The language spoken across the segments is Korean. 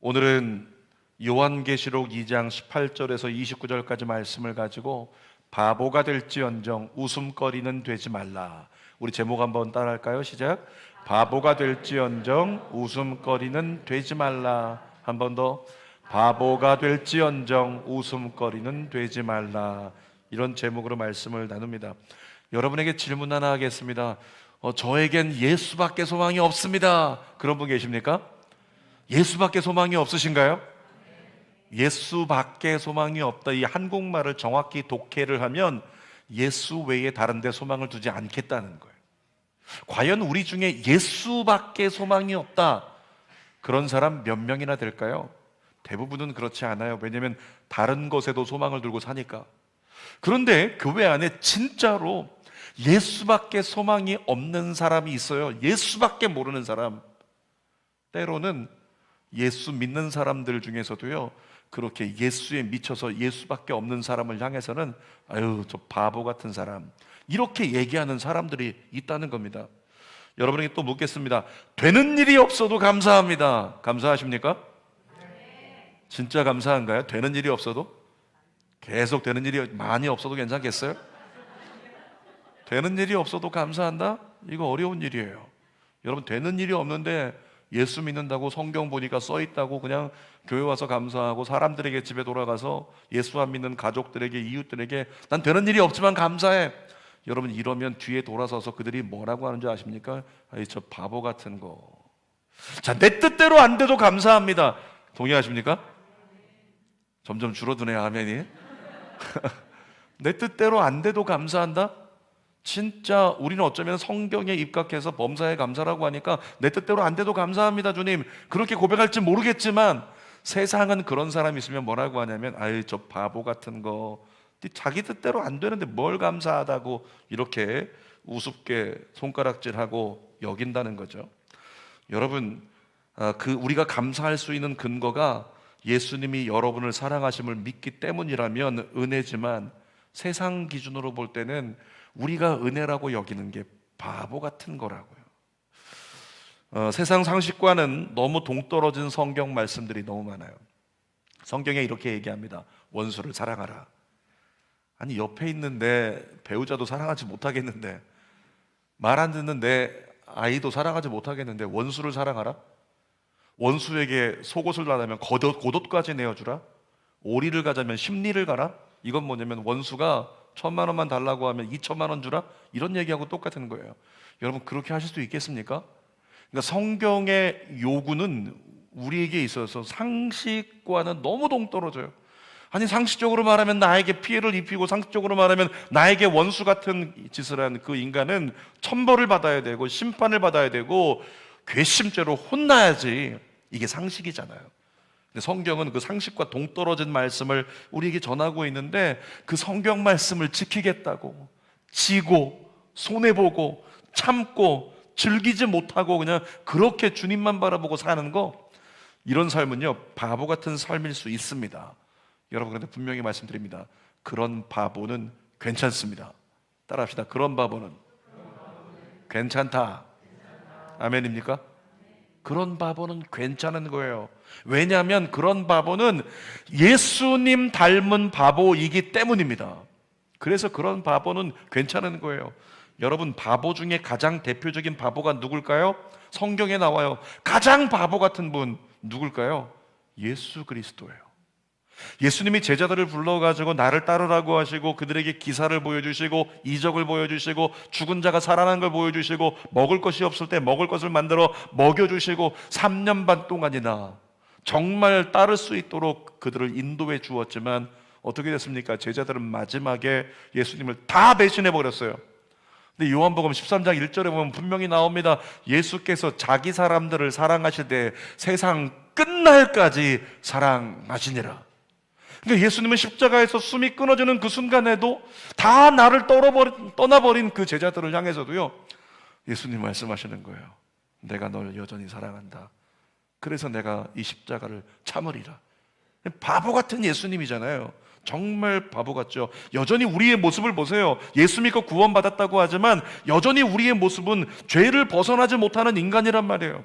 오늘은 요한계시록 2장 18절에서 29절까지 말씀을 가지고 바보가 될지언정 웃음거리는 되지 말라. 우리 제목 한번 따라할까요? 시작. 바보가 될지언정 웃음거리는 되지 말라. 한 번 더. 바보가 될지언정 웃음거리는 되지 말라. 이런 제목으로 말씀을 나눕니다. 여러분에게 질문 하나 하겠습니다. 저에겐 예수밖에 소망이 없습니다. 그런 분 계십니까? 예수밖에 소망이 없으신가요? 예수밖에 소망이 없다. 이 한국말을 정확히 독해를 하면 예수 외에 다른 데 소망을 두지 않겠다는 거예요. 과연 우리 중에 예수밖에 소망이 없다, 그런 사람 몇 명이나 될까요? 대부분은 그렇지 않아요. 왜냐하면 다른 것에도 소망을 두고 사니까. 그런데 교회 안에 진짜로 예수밖에 소망이 없는 사람이 있어요. 예수밖에 모르는 사람. 때로는 예수 믿는 사람들 중에서도요, 그렇게 예수에 미쳐서 예수밖에 없는 사람을 향해서는 아유, 저 바보 같은 사람, 이렇게 얘기하는 사람들이 있다는 겁니다. 여러분에게 또 묻겠습니다. 되는 일이 없어도 감사합니다. 감사하십니까? 진짜 감사한가요? 되는 일이 없어도? 계속 되는 일이 많이 없어도 괜찮겠어요? 되는 일이 없어도 감사한다? 이거 어려운 일이에요. 여러분, 되는 일이 없는데 예수 믿는다고 성경 보니까 써 있다고 그냥 교회 와서 감사하고 사람들에게 집에 돌아가서 예수 안 믿는 가족들에게, 이웃들에게 난 되는 일이 없지만 감사해. 여러분, 이러면 뒤에 돌아서서 그들이 뭐라고 하는지 아십니까? 아이, 저 바보 같은 거. 자, 내 뜻대로 안 돼도 감사합니다. 동의하십니까? 점점 줄어드네요, 아멘이. 내 뜻대로 안 돼도 감사한다? 진짜 우리는 어쩌면 성경에 입각해서 범사에 감사라고 하니까 내 뜻대로 안 돼도 감사합니다, 주님, 그렇게 고백할지 모르겠지만 세상은 그런 사람이 있으면 뭐라고 하냐면 아이, 저 바보 같은 거, 자기 뜻대로 안 되는데 뭘 감사하다고 이렇게 우습게 손가락질하고 여긴다는 거죠. 여러분, 우리가 감사할 수 있는 근거가 예수님이 여러분을 사랑하심을 믿기 때문이라면 은혜지만, 세상 기준으로 볼 때는 우리가 은혜라고 여기는 게 바보 같은 거라고요. 세상 상식과는 너무 동떨어진 성경 말씀들이 너무 많아요. 성경에 이렇게 얘기합니다. 원수를 사랑하라. 아니, 옆에 있는 내 배우자도 사랑하지 못하겠는데, 말 안 듣는 내 아이도 사랑하지 못하겠는데 원수를 사랑하라? 원수에게 속옷을 달라면 겉옷까지 내어주라? 오리를 가자면 십리를 가라? 이건 뭐냐면 원수가 1,000만 원만 달라고 하면 2,000만 원 주라? 이런 얘기하고 똑같은 거예요. 여러분, 그렇게 하실 수 있겠습니까? 그러니까 성경의 요구는 우리에게 있어서 상식과는 너무 동떨어져요. 아니, 상식적으로 말하면 나에게 피해를 입히고 상식적으로 말하면 나에게 원수 같은 짓을 한 그 인간은 천벌을 받아야 되고 심판을 받아야 되고 괘씸죄로 혼나야지. 이게 상식이잖아요. 근데 성경은 그 상식과 동떨어진 말씀을 우리에게 전하고 있는데, 그 성경 말씀을 지키겠다고 지고 손해보고 참고 즐기지 못하고 그냥 그렇게 주님만 바라보고 사는 거, 이런 삶은요, 바보 같은 삶일 수 있습니다. 여러분, 그런데 분명히 말씀드립니다. 그런 바보는 괜찮습니다. 따라합시다. 그런 바보는 괜찮다. 아멘입니까? 그런 바보는 괜찮은 거예요. 왜냐하면 그런 바보는 예수님 닮은 바보이기 때문입니다. 그래서 그런 바보는 괜찮은 거예요. 여러분, 바보 중에 가장 대표적인 바보가 누굴까요? 성경에 나와요. 가장 바보 같은 분 누굴까요? 예수 그리스도예요. 예수님이 제자들을 불러가지고 나를 따르라고 하시고 그들에게 기사를 보여주시고 이적을 보여주시고 죽은 자가 살아난 걸 보여주시고 먹을 것이 없을 때 먹을 것을 만들어 먹여주시고 3년 반 동안이나 정말 따를 수 있도록 그들을 인도해 주었지만 어떻게 됐습니까? 제자들은 마지막에 예수님을 다 배신해 버렸어요. 근데 요한복음 13장 1절에 보면 분명히 나옵니다. 예수께서 자기 사람들을 사랑하실 때 세상 끝날까지 사랑하시니라. 그러니까 예수님은 십자가에서 숨이 끊어지는 그 순간에도 다 나를 떠나버린 그 제자들을 향해서도요, 예수님 말씀하시는 거예요. 내가 널 여전히 사랑한다. 그래서 내가 이 십자가를 참으리라. 바보 같은 예수님이잖아요. 정말 바보 같죠. 여전히 우리의 모습을 보세요. 예수 믿고 구원받았다고 하지만 여전히 우리의 모습은 죄를 벗어나지 못하는 인간이란 말이에요.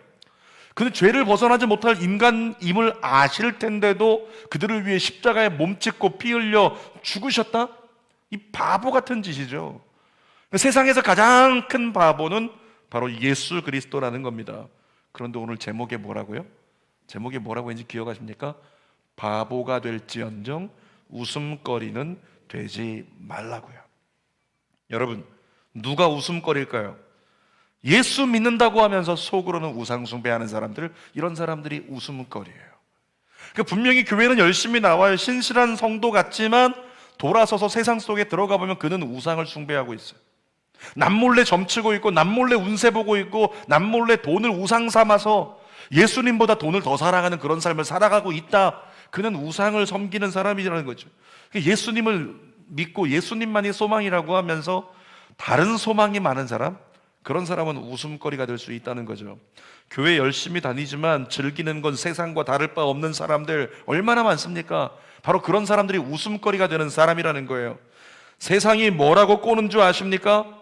그는 죄를 벗어나지 못할 인간임을 아실 텐데도 그들을 위해 십자가에 몸짓고 피 흘려 죽으셨다? 이 바보 같은 짓이죠. 세상에서 가장 큰 바보는 바로 예수 그리스도라는 겁니다. 그런데 오늘 제목에 뭐라고요? 제목에 뭐라고 했는지 기억하십니까? 바보가 될지언정 웃음거리는 되지 말라고요. 여러분, 누가 웃음거릴까요? 예수 믿는다고 하면서 속으로는 우상 숭배하는 사람들, 이런 사람들이 웃음거리예요. 그러니까 분명히 교회는 열심히 나와요. 신실한 성도 같지만 돌아서서 세상 속에 들어가 보면 그는 우상을 숭배하고 있어요. 남몰래 점치고 있고, 남몰래 운세 보고 있고, 남몰래 돈을 우상 삼아서 예수님보다 돈을 더 사랑하는 그런 삶을 살아가고 있다. 그는 우상을 섬기는 사람이라는 거죠. 예수님을 믿고 예수님만이 소망이라고 하면서 다른 소망이 많은 사람, 그런 사람은 웃음거리가 될 수 있다는 거죠. 교회 열심히 다니지만 즐기는 건 세상과 다를 바 없는 사람들 얼마나 많습니까? 바로 그런 사람들이 웃음거리가 되는 사람이라는 거예요. 세상이 뭐라고 꼬는 줄 아십니까?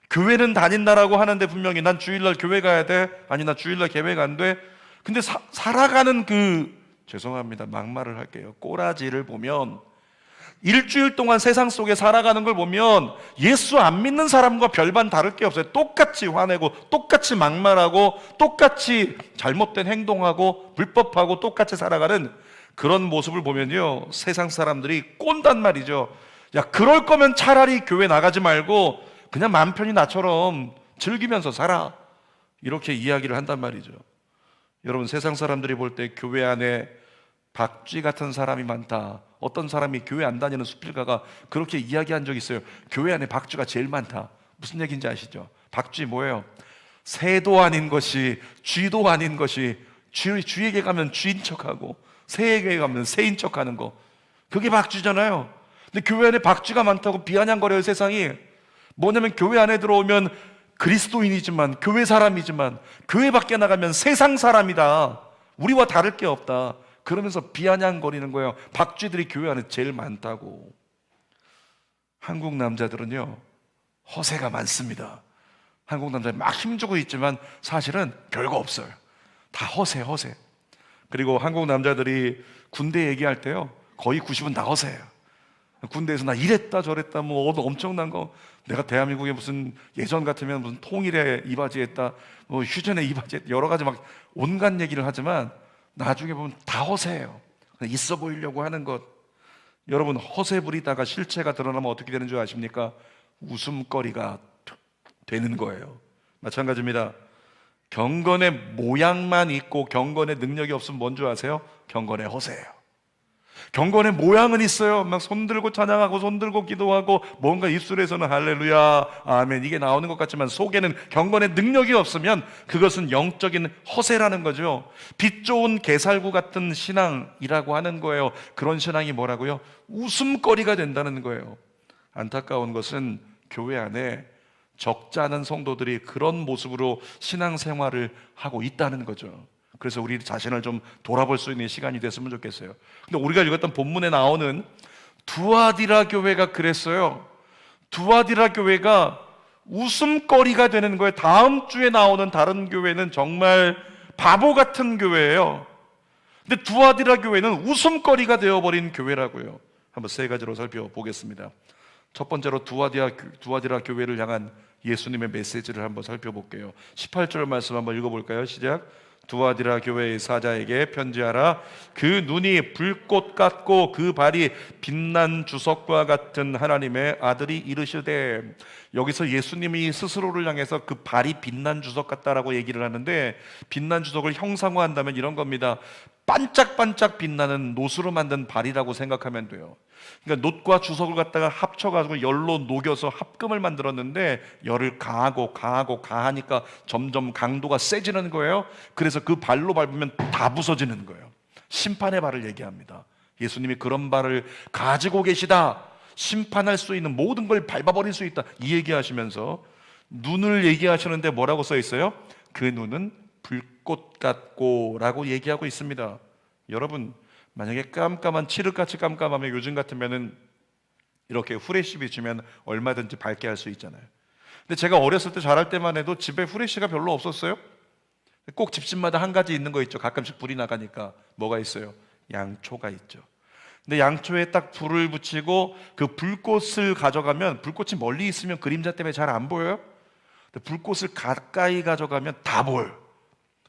교회는 다닌다라고 하는데 분명히 난 주일날 교회 가야 돼, 아니 나 주일날 계획 안 돼. 근데 살아가는 죄송합니다, 막말을 할게요, 꼬라지를 보면, 일주일 동안 세상 속에 살아가는 걸 보면 예수 안 믿는 사람과 별반 다를 게 없어요. 똑같이 화내고, 똑같이 막말하고, 똑같이 잘못된 행동하고, 불법하고 똑같이 살아가는 그런 모습을 보면요, 세상 사람들이 꼰단 말이죠. 야, 그럴 거면 차라리 교회 나가지 말고 그냥 맘 편히 나처럼 즐기면서 살아, 이렇게 이야기를 한단 말이죠. 여러분, 세상 사람들이 볼 때 교회 안에 박쥐 같은 사람이 많다, 어떤 사람이 교회 안 다니는 수필가가 그렇게 이야기한 적이 있어요. 교회 안에 박쥐가 제일 많다. 무슨 얘기인지 아시죠? 박쥐 뭐예요? 새도 아닌 것이, 쥐도 아닌 것이, 쥐에게 가면 쥐인 척하고 새에게 가면 새인 척하는 거, 그게 박쥐잖아요. 근데 교회 안에 박쥐가 많다고 비아냥거려요, 세상이. 뭐냐면 교회 안에 들어오면 그리스도인이지만, 교회 사람이지만, 교회 밖에 나가면 세상 사람이다, 우리와 다를 게 없다, 그러면서 비아냥거리는 거예요. 박쥐들이 교회 안에 제일 많다고. 한국 남자들은요, 허세가 많습니다. 한국 남자들 막 힘주고 있지만 사실은 별거 없어요. 다 허세. 그리고 한국 남자들이 군대 얘기할 때요, 거의 90은 다 허세예요. 군대에서 나 이랬다 저랬다 뭐 엄청난 거, 내가 대한민국에 무슨 예전 같으면 무슨 통일에 이바지 했다, 뭐 휴전에 이바지 했다, 여러 가지 막 온갖 얘기를 하지만 나중에 보면 다 허세예요. 있어 보이려고 하는 것. 여러분, 허세 부리다가 실체가 드러나면 어떻게 되는 줄 아십니까? 웃음거리가 되는 거예요. 마찬가지입니다. 경건의 모양만 있고 경건의 능력이 없으면 뭔 줄 아세요? 경건의 허세예요. 경건의 모양은 있어요. 막 손들고 찬양하고 손들고 기도하고 뭔가 입술에서는 할렐루야 아멘 이게 나오는 것 같지만 속에는 경건의 능력이 없으면 그것은 영적인 허세라는 거죠. 빛 좋은 개살구 같은 신앙이라고 하는 거예요. 그런 신앙이 뭐라고요? 웃음거리가 된다는 거예요. 안타까운 것은 교회 안에 적지 않은 성도들이 그런 모습으로 신앙생활을 하고 있다는 거죠. 그래서 우리 자신을 좀 돌아볼 수 있는 시간이 됐으면 좋겠어요. 근데 우리가 읽었던 본문에 나오는 두아디라 교회가 그랬어요. 두아디라 교회가 웃음거리가 되는 거예요. 다음 주에 나오는 다른 교회는 정말 바보 같은 교회예요. 근데 두아디라 교회는 웃음거리가 되어버린 교회라고요. 한번 세 가지로 살펴보겠습니다. 첫 번째로 두아디라 교회를 향한 예수님의 메시지를 한번 살펴볼게요. 18절 말씀 한번 읽어볼까요? 시작. 두아디라 교회의 사자에게 편지하라. 그 눈이 불꽃 같고 그 발이 빛난 주석과 같은 하나님의 아들이 이르시되, 여기서 예수님이 스스로를 향해서 그 발이 빛난 주석 같다라고 얘기를 하는데, 빛난 주석을 형상화한다면 이런 겁니다. 반짝반짝 빛나는 놋으로 만든 발이라고 생각하면 돼요. 그러니까 놋과 주석을 갖다가 합쳐가지고 열로 녹여서 합금을 만들었는데, 열을 가하니까 점점 강도가 세지는 거예요. 그래서 그 발로 밟으면 다 부서지는 거예요. 심판의 발을 얘기합니다. 예수님이 그런 발을 가지고 계시다, 심판할 수 있는 모든 걸 밟아버릴 수 있다, 이 얘기하시면서 눈을 얘기하시는데 뭐라고 써 있어요? 그 눈은 불꽃 같고 라고 얘기하고 있습니다. 여러분, 만약에 깜깜한 칠흑같이 깜깜하면 요즘 같으면은 이렇게 후레쉬 비추면 얼마든지 밝게 할 수 있잖아요. 근데 제가 어렸을 때 자랄 때만 해도 집에 후레쉬가 별로 없었어요. 꼭 집집마다 한 가지 있는 거 있죠. 가끔씩 불이 나가니까. 뭐가 있어요? 양초가 있죠. 근데 양초에 딱 불을 붙이고 그 불꽃을 가져가면, 불꽃이 멀리 있으면 그림자 때문에 잘 안 보여요? 근데 불꽃을 가까이 가져가면 다 보여요.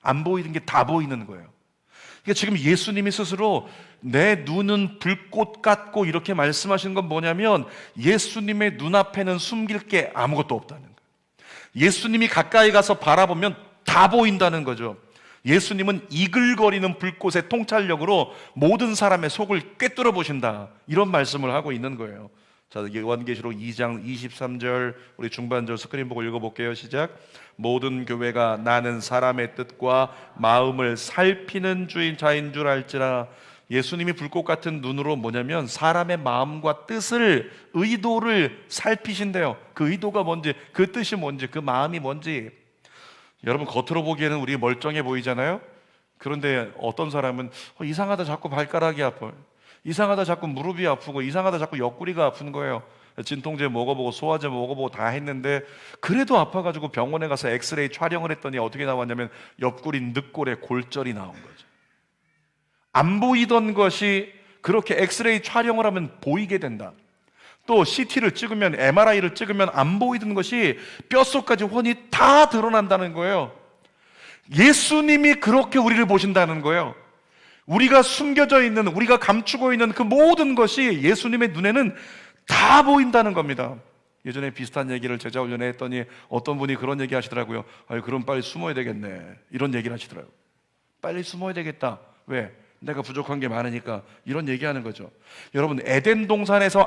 안 보이는 게 다 보이는 거예요. 그러니까 지금 예수님이 스스로 내 눈은 불꽃 같고 이렇게 말씀하시는 건 뭐냐면, 예수님의 눈앞에는 숨길 게 아무것도 없다는 거예요. 예수님이 가까이 가서 바라보면 다 보인다는 거죠. 예수님은 이글거리는 불꽃의 통찰력으로 모든 사람의 속을 꿰뚫어 보신다, 이런 말씀을 하고 있는 거예요. 자, 요한계시록 2장 23절, 우리 중반절 스크린 보고 읽어볼게요. 시작. 모든 교회가 나는 사람의 뜻과 마음을 살피는 자인 줄 알지라. 예수님이 불꽃 같은 눈으로 뭐냐면 사람의 마음과 뜻을, 의도를 살피신대요. 그 의도가 뭔지, 그 뜻이 뭔지, 그 마음이 뭔지. 여러분, 겉으로 보기에는 우리 멀쩡해 보이잖아요. 그런데 어떤 사람은 이상하다, 자꾸 발가락이 아파요. 이상하다, 자꾸 무릎이 아프고, 이상하다, 자꾸 옆구리가 아픈 거예요. 진통제 먹어보고 소화제 먹어보고 다 했는데 그래도 아파가지고 병원에 가서 엑스레이 촬영을 했더니 어떻게 나왔냐면 옆구리 늑골에 골절이 나온 거죠. 안 보이던 것이 그렇게 엑스레이 촬영을 하면 보이게 된다. 또 CT를 찍으면, MRI를 찍으면 안 보이던 것이 뼛속까지 훤히 다 드러난다는 거예요. 예수님이 그렇게 우리를 보신다는 거예요. 우리가 숨겨져 있는, 우리가 감추고 있는 그 모든 것이 예수님의 눈에는 다 보인다는 겁니다. 예전에 비슷한 얘기를 제자훈련에 했더니 어떤 분이 그런 얘기 하시더라고요. 그럼 빨리 숨어야 되겠네, 이런 얘기를 하시더라고요. 빨리 숨어야 되겠다. 왜? 내가 부족한 게 많으니까. 이런 얘기하는 거죠. 여러분, 에덴 동산에서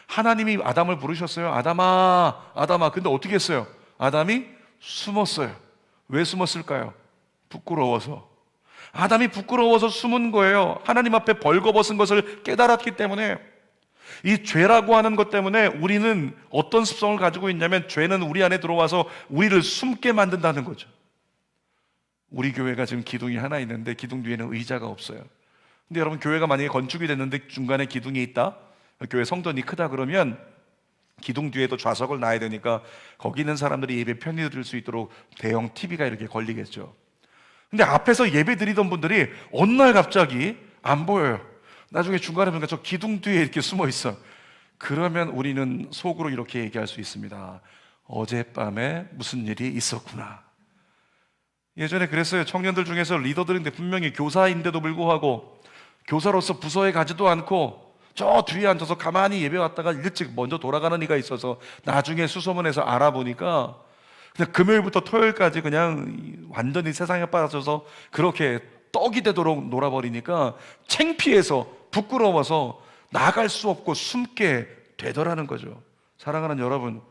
하나님이 아담을 부르셨어요. 아담아, 아담아. 근데 어떻게 했어요? 아담이 숨었어요. 왜 숨었을까요? 부끄러워서. 아담이 부끄러워서 숨은 거예요. 하나님 앞에 벌거벗은 것을 깨달았기 때문에. 이 죄라고 하는 것 때문에 우리는 어떤 습성을 가지고 있냐면, 죄는 우리 안에 들어와서 우리를 숨게 만든다는 거죠. 우리 교회가 지금 기둥이 하나 있는데 기둥 뒤에는 의자가 없어요. 근데 여러분, 교회가 만약에 건축이 됐는데 중간에 기둥이 있다? 교회 성전이 크다 그러면 기둥 뒤에도 좌석을 놔야 되니까 거기 있는 사람들이 예배 편히 드릴 수 있도록 대형 TV가 이렇게 걸리겠죠. 근데 앞에서 예배 드리던 분들이 어느 날 갑자기 안 보여요. 나중에 중간에 보니까 저 기둥 뒤에 이렇게 숨어 있어. 그러면 우리는 속으로 이렇게 얘기할 수 있습니다. 어젯밤에 무슨 일이 있었구나. 예전에 그랬어요. 청년들 중에서 리더들인데 분명히 교사인데도 불구하고 교사로서 부서에 가지도 않고 저 뒤에 앉아서 가만히 예배 왔다가 일찍 먼저 돌아가는 이가 있어서 나중에 수소문해서 알아보니까 그냥 금요일부터 토요일까지 그냥 완전히 세상에 빠져서 그렇게 떡이 되도록 놀아버리니까 창피해서, 부끄러워서 나갈 수 없고 숨게 되더라는 거죠. 사랑하는 여러분,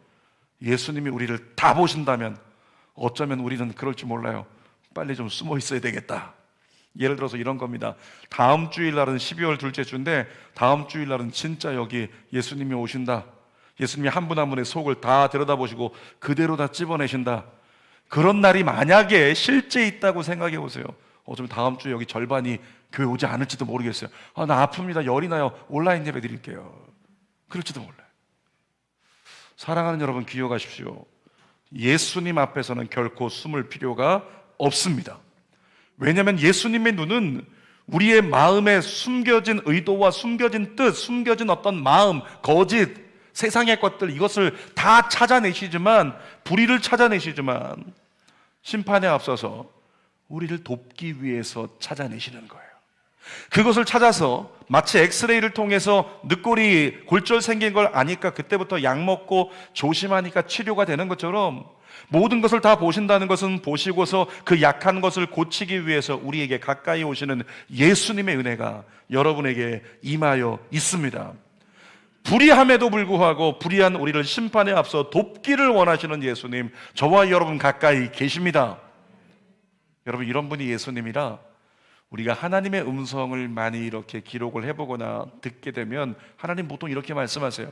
예수님이 우리를 다 보신다면 어쩌면 우리는 그럴지 몰라요. 빨리 좀 숨어 있어야 되겠다. 예를 들어서 이런 겁니다. 다음 주일날은 12월 둘째 주인데 다음 주일날은 진짜 여기 예수님이 오신다. 예수님이 한 분 한 분의 속을 다 들여다보시고 그대로 다 찝어내신다. 그런 날이 만약에 실제 있다고 생각해 보세요. 어쩌면 다음 주에 여기 절반이 교회 오지 않을지도 모르겠어요. 나 아픕니다, 열이 나요, 온라인 예배 드릴게요. 그럴지도 몰라요. 사랑하는 여러분, 기억하십시오. 예수님 앞에서는 결코 숨을 필요가 없습니다. 왜냐하면 예수님의 눈은 우리의 마음에 숨겨진 의도와 숨겨진 뜻, 숨겨진 어떤 마음, 거짓, 세상의 것들, 이것을 다 찾아내시지만, 불의를 찾아내시지만 심판에 앞서서 우리를 돕기 위해서 찾아내시는 거예요. 그것을 찾아서 마치 엑스레이를 통해서 늑골이 골절 생긴 걸 아니까 그때부터 약 먹고 조심하니까 치료가 되는 것처럼, 모든 것을 다 보신다는 것은 보시고서 그 약한 것을 고치기 위해서 우리에게 가까이 오시는 예수님의 은혜가 여러분에게 임하여 있습니다. 불의함에도 불구하고 불의한 우리를 심판에 앞서 돕기를 원하시는 예수님, 저와 여러분 가까이 계십니다. 여러분, 이런 분이 예수님이라 우리가 하나님의 음성을 많이 이렇게 기록을 해보거나 듣게 되면 하나님 보통 이렇게 말씀하세요.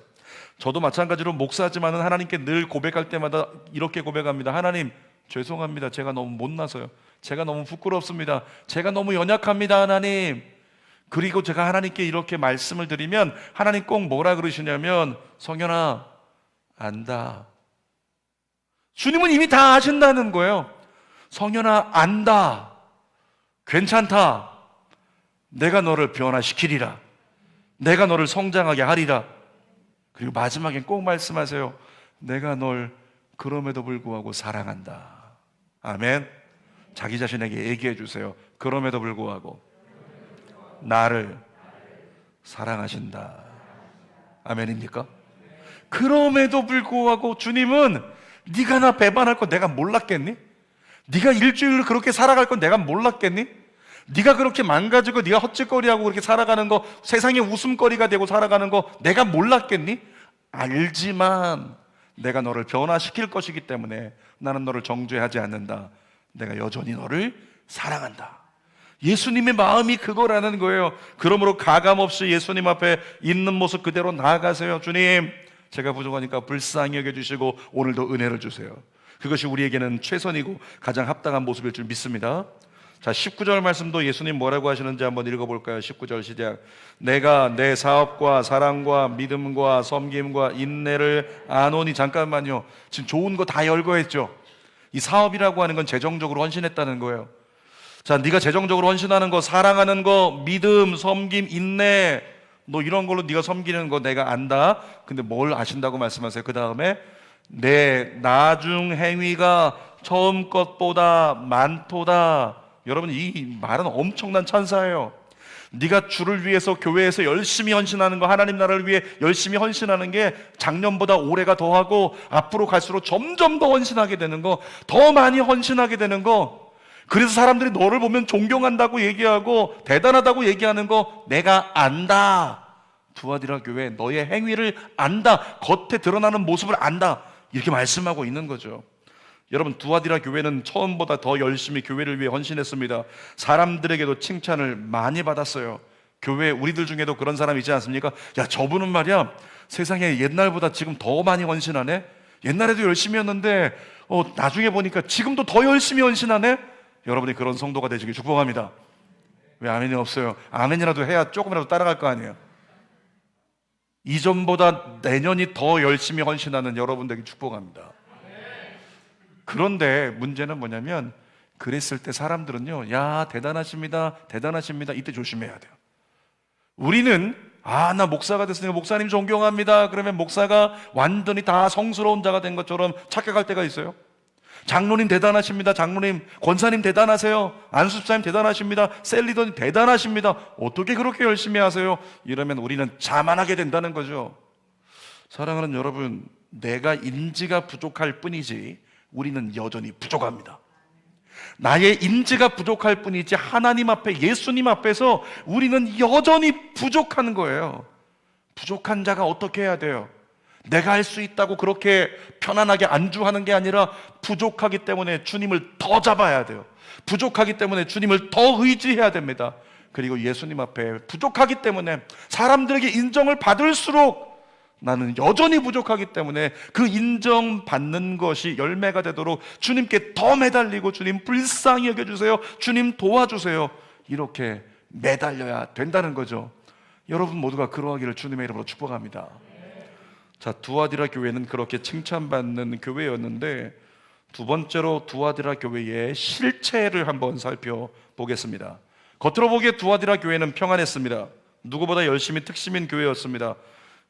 저도 마찬가지로 목사지만은 하나님께 늘 고백할 때마다 이렇게 고백합니다. 하나님, 죄송합니다. 제가 너무 못나서요. 제가 너무 부끄럽습니다. 제가 너무 연약합니다, 하나님. 그리고 제가 하나님께 이렇게 말씀을 드리면 하나님 꼭 뭐라 그러시냐면, 성현아, 안다. 주님은 이미 다 아신다는 거예요. 성현아, 안다. 괜찮다. 내가 너를 변화시키리라. 내가 너를 성장하게 하리라. 그리고 마지막엔 꼭 말씀하세요. 내가 널 그럼에도 불구하고 사랑한다. 아멘. 자기 자신에게 얘기해 주세요. 그럼에도 불구하고 나를 사랑하신다. 아멘입니까? 그럼에도 불구하고 주님은 네가 나 배반할 거 내가 몰랐겠니? 네가 일주일을 그렇게 살아갈 건 내가 몰랐겠니? 네가 그렇게 망가지고 네가 헛짓거리하고 그렇게 살아가는 거, 세상의 웃음거리가 되고 살아가는 거 내가 몰랐겠니? 알지만 내가 너를 변화시킬 것이기 때문에 나는 너를 정죄하지 않는다. 내가 여전히 너를 사랑한다. 예수님의 마음이 그거라는 거예요. 그러므로 가감없이 예수님 앞에 있는 모습 그대로 나아가세요. 주님, 제가 부족하니까 불쌍히 여겨주시고 오늘도 은혜를 주세요. 그것이 우리에게는 최선이고 가장 합당한 모습일 줄 믿습니다. 자, 19절 말씀도 예수님 뭐라고 하시는지 한번 읽어볼까요? 19절 시작. 내가 내 사업과 사랑과 믿음과 섬김과 인내를 아노니. 잠깐만요. 지금 좋은 거 다 열거했죠. 이 사업이라고 하는 건 재정적으로 헌신했다는 거예요. 자, 네가 재정적으로 헌신하는 거, 사랑하는 거, 믿음, 섬김, 인내, 너 이런 걸로 네가 섬기는 거 내가 안다. 근데 뭘 아신다고 말씀하세요? 그 다음에 내 나중 행위가 처음 것보다 많도다. 여러분, 이 말은 엄청난 찬사예요. 네가 주를 위해서 교회에서 열심히 헌신하는 거, 하나님 나라를 위해 열심히 헌신하는 게 작년보다 올해가 더하고 앞으로 갈수록 점점 더 헌신하게 되는 거, 더 많이 헌신하게 되는 거, 그래서 사람들이 너를 보면 존경한다고 얘기하고 대단하다고 얘기하는 거 내가 안다. 두아디라 교회 너의 행위를 안다. 겉에 드러나는 모습을 안다. 이렇게 말씀하고 있는 거죠. 여러분, 두아디라 교회는 처음보다 더 열심히 교회를 위해 헌신했습니다. 사람들에게도 칭찬을 많이 받았어요. 교회 우리들 중에도 그런 사람 있지 않습니까? 야, 저분은 말이야 세상에 옛날보다 지금 더 많이 헌신하네. 옛날에도 열심히 했는데 나중에 보니까 지금도 더 열심히 헌신하네. 여러분이 그런 성도가 되시길 축복합니다. 왜 아멘이 없어요? 아멘이라도 해야 조금이라도 따라갈 거 아니에요. 이전보다 내년이 더 열심히 헌신하는 여러분 되길 축복합니다. 그런데 문제는 뭐냐면 그랬을 때 사람들은요, 야, 대단하십니다, 대단하십니다, 이때 조심해야 돼요. 우리는 나 목사가 됐으니까 목사님 존경합니다. 그러면 목사가 완전히 다 성스러운 자가 된 것처럼 착각할 때가 있어요. 장로님 대단하십니다. 장로님, 권사님 대단하세요. 안수사님 대단하십니다. 셀리더님 대단하십니다. 어떻게 그렇게 열심히 하세요? 이러면 우리는 자만하게 된다는 거죠. 사랑하는 여러분, 내가 인지가 부족할 뿐이지 우리는 여전히 부족합니다. 나의 인지가 부족할 뿐이지 하나님 앞에, 예수님 앞에서 우리는 여전히 부족한 거예요. 부족한 자가 어떻게 해야 돼요? 내가 할 수 있다고 그렇게 편안하게 안주하는 게 아니라 부족하기 때문에 주님을 더 잡아야 돼요. 부족하기 때문에 주님을 더 의지해야 됩니다. 그리고 예수님 앞에 부족하기 때문에 사람들에게 인정을 받을수록 나는 여전히 부족하기 때문에 그 인정받는 것이 열매가 되도록 주님께 더 매달리고, 주님 불쌍히 여겨주세요, 주님 도와주세요, 이렇게 매달려야 된다는 거죠. 여러분 모두가 그러하기를 주님의 이름으로 축복합니다. 자, 두아디라 교회는 그렇게 칭찬받는 교회였는데, 두 번째로 두아디라 교회의 실체를 한번 살펴보겠습니다. 겉으로 보기에 두아디라 교회는 평안했습니다. 누구보다 열심히 특심인 교회였습니다.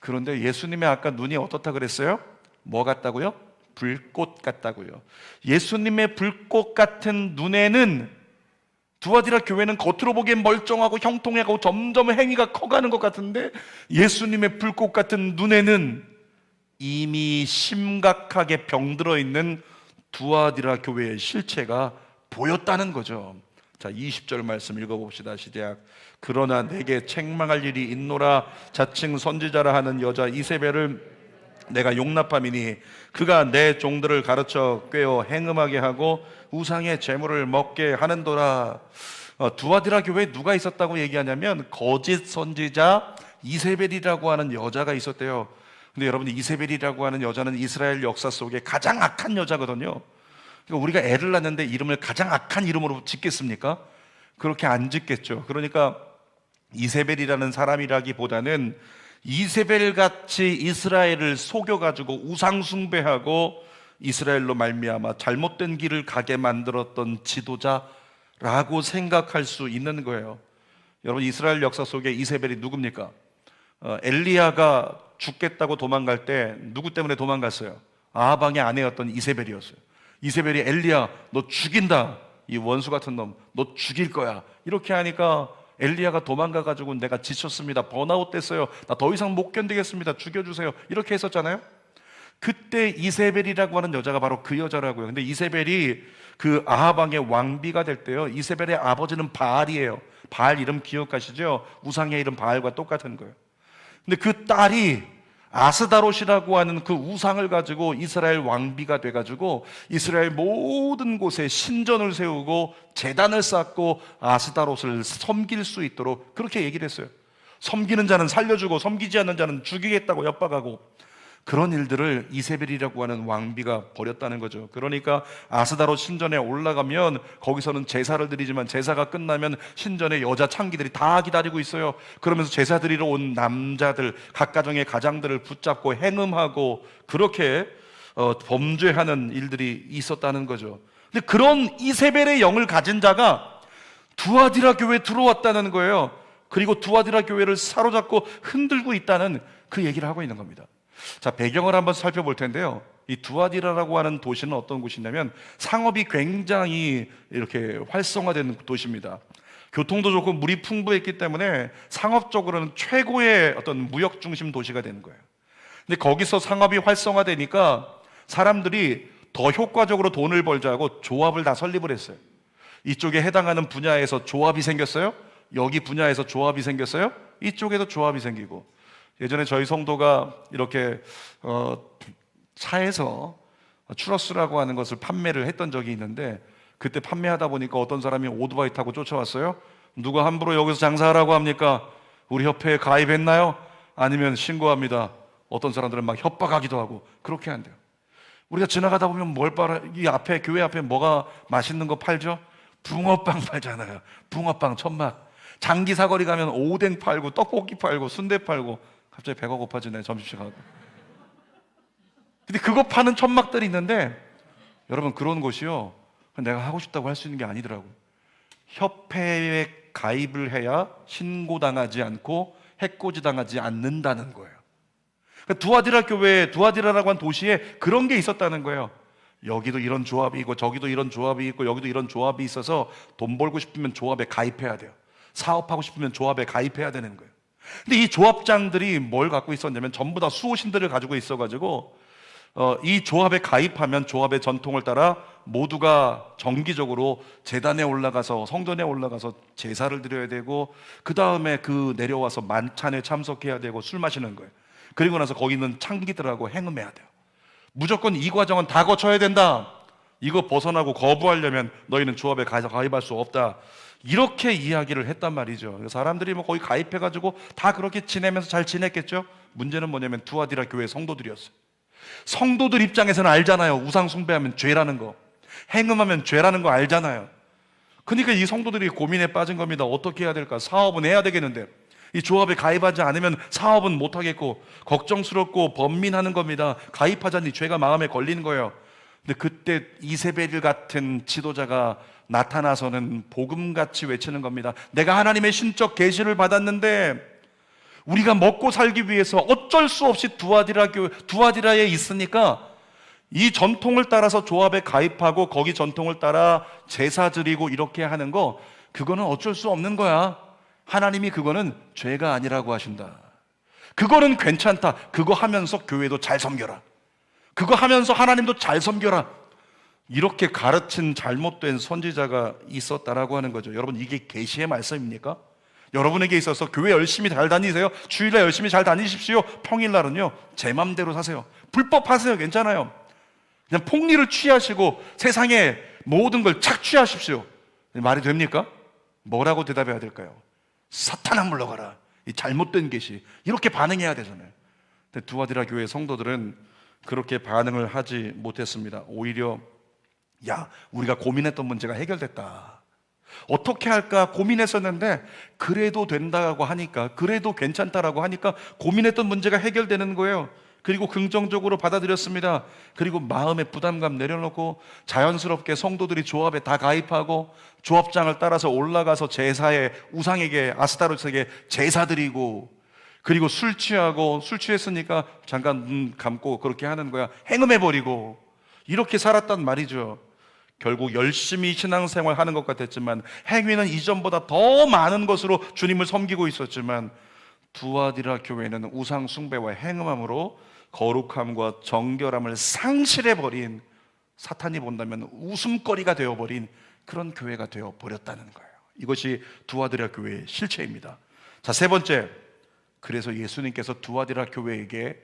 그런데 예수님의 아까 눈이 어떻다 그랬어요? 뭐 같다고요? 불꽃 같다고요. 예수님의 불꽃 같은 눈에는, 두아디라 교회는 겉으로 보기엔 멀쩡하고 형통하고 점점 행위가 커가는 것 같은데, 예수님의 불꽃 같은 눈에는 이미 심각하게 병들어 있는 두아디라 교회의 실체가 보였다는 거죠. 자, 20절 말씀 읽어봅시다. 시작. 그러나 내게 책망할 일이 있노라. 자칭 선지자라 하는 여자 이세벨을 내가 용납함이니 그가 내 종들을 가르쳐 꿰어 행음하게 하고 우상의 제물을 먹게 하는도라. 두아디라 교회에 누가 있었다고 얘기하냐면 거짓 선지자 이세벨이라고 하는 여자가 있었대요. 근데 여러분, 이세벨이라고 하는 여자는 이스라엘 역사 속에 가장 악한 여자거든요. 그러니까 우리가 애를 낳는데 이름을 가장 악한 이름으로 짓겠습니까? 그렇게 안 짓겠죠. 그러니까 이세벨이라는 사람이라기보다는 이세벨같이 이스라엘을 속여가지고 우상 숭배하고 이스라엘로 말미암아 잘못된 길을 가게 만들었던 지도자라고 생각할 수 있는 거예요. 여러분, 이스라엘 역사 속에 이세벨이 누굽니까? 엘리야가 죽겠다고 도망갈 때 누구 때문에 도망갔어요? 아합 왕의 아내였던 이세벨이었어요. 이세벨이 엘리야 너 죽인다, 이 원수 같은 놈 너 죽일 거야, 이렇게 하니까 엘리야가 도망가가지고 내가 지쳤습니다, 번아웃 됐어요, 나 더 이상 못 견디겠습니다, 죽여주세요, 이렇게 했었잖아요. 그때 이세벨이라고 하는 여자가 바로 그 여자라고요. 근데 이세벨이 그 아합 왕의 왕비가 될 때요, 이세벨의 아버지는 바알이에요. 바알 이름 기억하시죠? 우상의 이름 바알과 똑같은 거예요. 근데 그 딸이 아스다롯이라고 하는 그 우상을 가지고 이스라엘 왕비가 돼가지고 이스라엘 모든 곳에 신전을 세우고 제단을 쌓고 아스다롯을 섬길 수 있도록 그렇게 얘기를 했어요. 섬기는 자는 살려주고 섬기지 않는 자는 죽이겠다고 협박하고, 그런 일들을 이세벨이라고 하는 왕비가 벌였다는 거죠. 그러니까 아스다롯 신전에 올라가면 거기서는 제사를 드리지만 제사가 끝나면 신전에 여자 창기들이 다 기다리고 있어요. 그러면서 제사 드리러 온 남자들, 각 가정의 가장들을 붙잡고 행음하고 그렇게 범죄하는 일들이 있었다는 거죠. 근데 그런 이세벨의 영을 가진 자가 두아디라 교회에 들어왔다는 거예요. 그리고 두아디라 교회를 사로잡고 흔들고 있다는 그 얘기를 하고 있는 겁니다. 자, 배경을 한번 살펴볼 텐데요. 이 두아디라라고 하는 도시는 어떤 곳이냐면 상업이 굉장히 이렇게 활성화된 도시입니다. 교통도 좋고 물이 풍부했기 때문에 상업적으로는 최고의 어떤 무역 중심 도시가 되는 거예요. 근데 거기서 상업이 활성화되니까 사람들이 더 효과적으로 돈을 벌자고 조합을 다 설립을 했어요. 이쪽에 해당하는 분야에서 조합이 생겼어요. 여기 분야에서 조합이 생겼어요. 이쪽에도 조합이 생기고. 예전에 저희 성도가 이렇게 차에서 추러스라고 하는 것을 판매를 했던 적이 있는데, 그때 판매하다 보니까 어떤 사람이 오토바이 타고 쫓아왔어요. 누가 함부로 여기서 장사하라고 합니까? 우리 협회에 가입했나요? 아니면 신고합니다. 어떤 사람들은 막 협박하기도 하고 그렇게 한대요. 우리가 지나가다 보면 뭘 빨아, 이 앞에, 교회 앞에 뭐가 맛있는 거 팔죠? 붕어빵 팔잖아요. 붕어빵, 천막. 장기 사거리 가면 오뎅 팔고 떡볶이 팔고 순대 팔고. 갑자기 배가 고파지네, 점심시간. 근데 그거 파는 천막들이 있는데, 여러분, 그런 곳이요, 내가 하고 싶다고 할 수 있는 게 아니더라고요. 협회에 가입을 해야 신고당하지 않고 해코지당하지 않는다는 거예요. 그러니까 두아디라 교회에, 두아디라라고 한 도시에 그런 게 있었다는 거예요. 여기도 이런 조합이 있고 저기도 이런 조합이 있고 여기도 이런 조합이 있어서 돈 벌고 싶으면 조합에 가입해야 돼요. 사업하고 싶으면 조합에 가입해야 되는 거예요. 근데 이 조합장들이 뭘 갖고 있었냐면 전부 다 수호신들을 가지고 있어가지고 이 조합에 가입하면 조합의 전통을 따라 모두가 정기적으로 제단에 올라가서, 성전에 올라가서 제사를 드려야 되고, 그 다음에 그 내려와서 만찬에 참석해야 되고 술 마시는 거예요. 그리고 나서 거기 있는 창기들하고 행음해야 돼요. 무조건 이 과정은 다 거쳐야 된다. 이거 벗어나고 거부하려면 너희는 조합에 가입할 수 없다. 이렇게 이야기를 했단 말이죠. 사람들이 뭐 거기 가입해가지고 다 그렇게 지내면서 잘 지냈겠죠. 문제는 뭐냐면 두아디라 교회 성도들이었어요. 성도들 입장에서는 알잖아요. 우상 숭배하면 죄라는 거, 행음하면 죄라는 거 알잖아요. 그러니까 이 성도들이 고민에 빠진 겁니다. 어떻게 해야 될까? 사업은 해야 되겠는데 이 조합에 가입하지 않으면 사업은 못 하겠고, 걱정스럽고 번민하는 겁니다. 가입하자니 죄가 마음에 걸리는 거예요. 근데 그때 이세벨 같은 지도자가 나타나서는 복음같이 외치는 겁니다. 내가 하나님의 신적 계시를 받았는데 우리가 먹고 살기 위해서 어쩔 수 없이 두아디라에 있으니까 이 전통을 따라서 조합에 가입하고 거기 전통을 따라 제사 드리고 이렇게 하는 거, 그거는 어쩔 수 없는 거야. 하나님이 그거는 죄가 아니라고 하신다. 그거는 괜찮다. 그거 하면서 교회도 잘 섬겨라. 그거 하면서 하나님도 잘 섬겨라. 이렇게 가르친 잘못된 선지자가 있었다라고 하는 거죠. 여러분, 이게 계시의 말씀입니까? 여러분에게 있어서 교회 열심히 잘 다니세요. 주일날 열심히 잘 다니십시오. 평일날은요, 제 맘대로 사세요. 불법 하세요. 괜찮아요. 그냥 폭리를 취하시고 세상의 모든 걸 착취하십시오. 말이 됩니까? 뭐라고 대답해야 될까요? 사탄아 물러가라. 이 잘못된 계시. 이렇게 반응해야 되잖아요. 근데 두아디라 교회 성도들은 그렇게 반응을 하지 못했습니다. 오히려 우리가 고민했던 문제가 해결됐다. 어떻게 할까 고민했었는데 그래도 된다고 하니까, 그래도 괜찮다라고 하니까 고민했던 문제가 해결되는 거예요. 그리고 긍정적으로 받아들였습니다. 그리고 마음의 부담감 내려놓고 자연스럽게 성도들이 조합에 다 가입하고 조합장을 따라서 올라가서 제사에 우상에게 아스타로스에게 제사 드리고, 그리고 술 취하고 술 취했으니까 잠깐 눈 감고 그렇게 하는 거야. 행음해버리고 이렇게 살았단 말이죠. 결국 열심히 신앙생활 하는 것 같았지만 행위는 이전보다 더 많은 것으로 주님을 섬기고 있었지만 두아디라 교회는 우상 숭배와 행음함으로 거룩함과 정결함을 상실해버린, 사탄이 본다면 웃음거리가 되어버린 그런 교회가 되어버렸다는 거예요. 이것이 두아디라 교회의 실체입니다. 자, 세 번째, 그래서 예수님께서 두아디라 교회에게